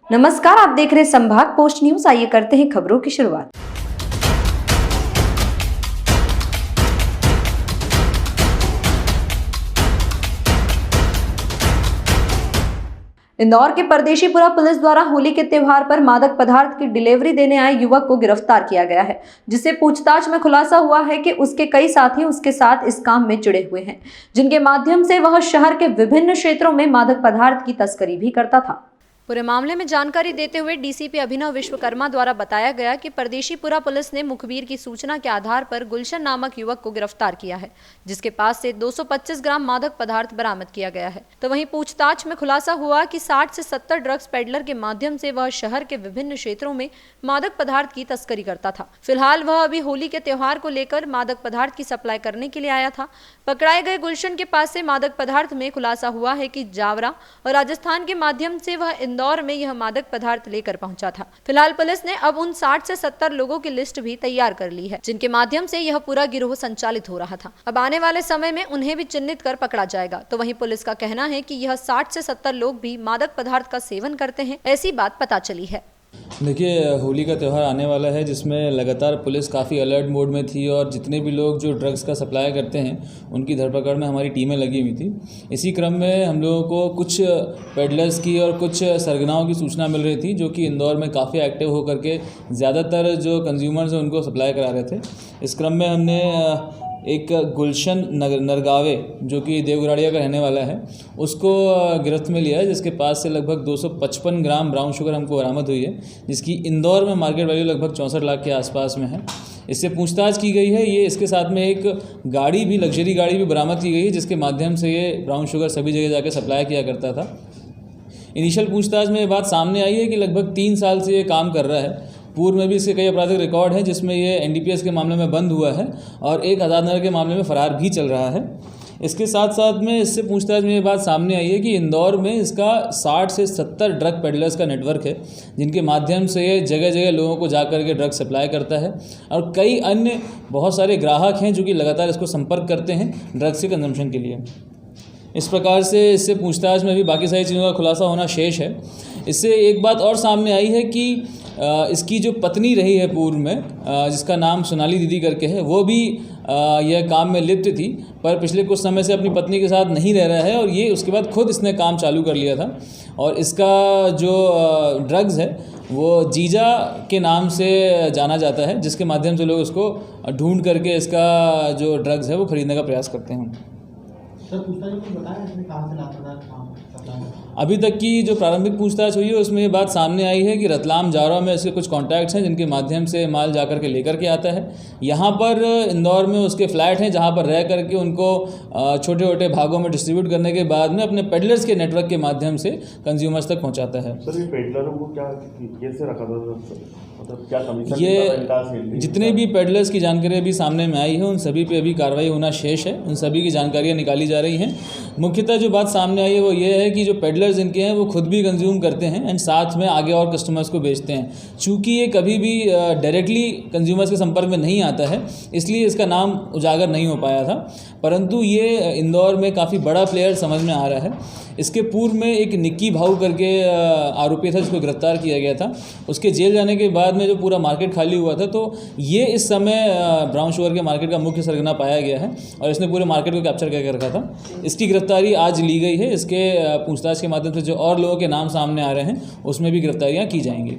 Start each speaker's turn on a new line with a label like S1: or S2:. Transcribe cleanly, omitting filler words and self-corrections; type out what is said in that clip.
S1: नमस्कार, आप देख रहे हैं संभाग पोस्ट न्यूज। आइए करते हैं खबरों की शुरुआत। इंदौर के परदेशीपुरा पुलिस द्वारा होली के त्योहार पर मादक पदार्थ की डिलीवरी देने आए युवक को गिरफ्तार किया गया है, जिससे पूछताछ में खुलासा हुआ है कि उसके कई साथी उसके साथ इस काम में जुड़े हुए हैं, जिनके माध्यम से वह शहर के विभिन्न क्षेत्रों में मादक पदार्थ की तस्करी भी करता था। पूरे मामले में जानकारी देते हुए डीसीपी अभिनव विश्वकर्मा द्वारा बताया गया कि परदेशीपुरा पुलिस ने मुखबिर की सूचना के आधार पर गुलशन नामक युवक को गिरफ्तार किया है, जिसके पास से 225 ग्राम मादक पदार्थ बरामद किया गया है। तो वहीं पूछताछ में खुलासा हुआ कि 60 से 70 ड्रग्स पेडलर के माध्यम से वह शहर के विभिन्न क्षेत्रों में मादक पदार्थ की तस्करी करता था। फिलहाल वह अभी होली के त्योहार को लेकर मादक पदार्थ की सप्लाई करने के लिए आया था। पकड़ाए गए गुलशन के पास से मादक पदार्थ में खुलासा हुआ है कि जावरा और राजस्थान के माध्यम से वह इंदौर में यह मादक पदार्थ लेकर पहुंचा था। फिलहाल पुलिस ने अब उन 60 से 70 लोगों की लिस्ट भी तैयार कर ली है, जिनके माध्यम से यह पूरा गिरोह संचालित हो रहा था। अब आने वाले समय में उन्हें भी चिन्हित कर पकड़ा जाएगा। तो वहीं पुलिस का कहना है कि यह 60 से 70 लोग भी मादक पदार्थ का सेवन करते हैं, ऐसी बात पता चली है।
S2: देखिए, होली का त्यौहार आने वाला है, जिसमें लगातार पुलिस काफ़ी अलर्ट मोड में थी और जितने भी लोग जो ड्रग्स का सप्लाई करते हैं उनकी धरपकड़ में हमारी टीमें लगी हुई थी। इसी क्रम में हम लोगों को कुछ पेडलर्स की और कुछ सरगनाओं की सूचना मिल रही थी, जो कि इंदौर में काफ़ी एक्टिव होकर के ज़्यादातर जो कंज्यूमर्स हैं उनको सप्लाई करा रहे थे। इस क्रम में हमने एक गुलशन नरगावे, जो कि देवगराड़िया का रहने वाला है, उसको गिरफ्त में लिया है, जिसके पास से लगभग 255 ग्राम ब्राउन शुगर हमको बरामद हुई है, जिसकी इंदौर में मार्केट वैल्यू लगभग 64 लाख के आसपास में है। इससे पूछताछ की गई है। ये इसके साथ में एक गाड़ी भी, लग्जरी गाड़ी भी बरामद की गई है, जिसके माध्यम से ये ब्राउन शुगर सभी जगह जाकर सप्लाई किया करता था। इनिशियल पूछताछ में ये बात सामने आई है कि लगभग 3 साल से ये काम कर रहा है। पूर्व में भी इसके कई आपराधिक रिकॉर्ड हैं, जिसमें ये एनडीपीएस के मामले में बंद हुआ है और एक आज़ादनगर के मामले में फ़रार भी चल रहा है। इसके साथ साथ में इससे पूछताछ में ये बात सामने आई है कि इंदौर में इसका 60 से 70 ड्रग पेडलर्स का नेटवर्क है, जिनके माध्यम से ये जगह जगह लोगों को जा कर के ड्रग सप्लाई करता है और कई अन्य बहुत सारे ग्राहक हैं जो कि लगातार इसको संपर्क करते हैं ड्रग्स के कंजम्पशन के लिए। इस प्रकार से इससे पूछताछ में भी बाकी सारी चीज़ों का खुलासा होना शेष है। इससे एक बात और सामने आई है कि इसकी जो पत्नी रही है पूर्व में, जिसका नाम सोनाली दीदी करके है, वो भी यह काम में लिप्त थी, पर पिछले कुछ समय से अपनी पत्नी के साथ नहीं रह रहा है और ये उसके बाद खुद इसने काम चालू कर लिया था। और इसका जो ड्रग्स है वो जीजा के नाम से जाना जाता है, जिसके माध्यम से लोग उसको ढूंढ करके इसका जो ड्रग्स है वो खरीदने का प्रयास करते हैं। अभी तक की जो प्रारंभिक पूछताछ हुई है उसमें ये बात सामने आई है कि रतलाम जावरा में इसके कुछ कॉन्टैक्ट्स हैं, जिनके माध्यम से माल जाकर के लेकर के आता है। यहाँ पर इंदौर में उसके फ्लैट हैं, जहाँ पर रह करके उनको छोटे छोटे भागों में डिस्ट्रीब्यूट करने के बाद में अपने पेडलर्स के नेटवर्क के माध्यम से कंज्यूमर्स तक पहुँचाता है।
S3: सर, ये पेडलरों को क्या कैसे रखा था, मतलब क्या कमीशन?
S2: ये जितने भी पेडलर्स की जानकारी अभी सामने में आई है उन सभी पे अभी कार्रवाई होना शेष है, उन सभी की जानकारियाँ निकाली जा रही हैं। मुख्यतः जो बात सामने आई है वो ये है कि जो पेडलर्स इनके हैं वो खुद भी कंज्यूम करते हैं एंड साथ में आगे और कस्टमर्स को बेचते हैं। चूँकि ये कभी भी डायरेक्टली कंज्यूमर्स के संपर्क में नहीं आता है, इसलिए इसका नाम उजागर नहीं हो पाया था, परंतु ये इंदौर में काफ़ी बड़ा प्लेयर समझ में आ रहा है। इसके पूर्व में एक निक्की भाऊ करके आरोपी था, जिसको गिरफ्तार किया गया था। उसके जेल जाने के बाद में जो पूरा मार्केट खाली हुआ था, तो ये इस समय ब्राउन शुगर के मार्केट का मुख्य सरगना पाया गया है और इसने पूरे मार्केट को कैप्चर करके रखा था। इसकी गिरफ्तारी आज ली गई है। इसके पूछताछ के माध्यम से जो और लोगों के नाम सामने आ रहे हैं उसमें भी गिरफ्तारियाँ की जाएंगी।